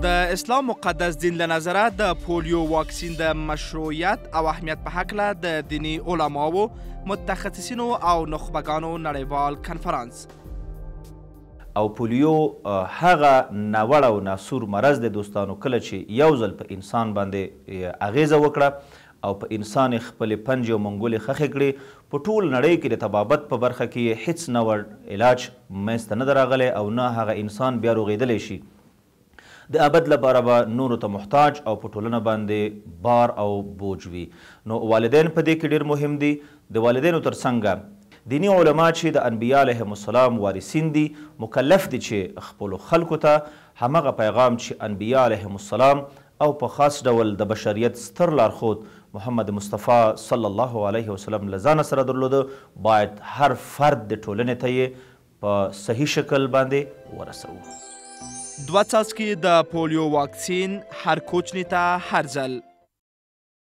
د اسلام مقدس دین له نظره د پولیو واکسین د مشروعیت او اهمیت په هکله د دینی علماو، متخصصینو او نخبگانو نړیوال کنفرانس. او پولیو هغه ناوړه او ناسور مرض دی دوستانو، کله چې یو ځل په انسان باندې اغیزه وکړه او په انسان خپلې پنجې او منګولې خښې کړې، په ټول نړۍ کې د طبابت په برخه کې هیڅ نوع علاج منځته نه ده راغلی او نه هغه انسان بیا روغېدلی شي. د ابد لپاره به نورو ته محتاج او په ټولنه باندې بار او بوج وي. نو والدین په دې کې ډېر مهم دي. د والدینو تر څنګه دیني علما چې د انبیا علیهم السلام وارثین دي، مکلف دي چې خپلو خلکو ته همغه پیغام چې انبیا علیهم السلام او په خاص ډول د بشریت ستر لارښود محمد مصطفی صلی الله علیه وسلم له ځانه سره درلوده، باید هر فرد د ټولنې ته یې په صحیح شکل باندې ورسوو. 2 څاڅکي د پولیو واکسین هر کوچني ته هر ځل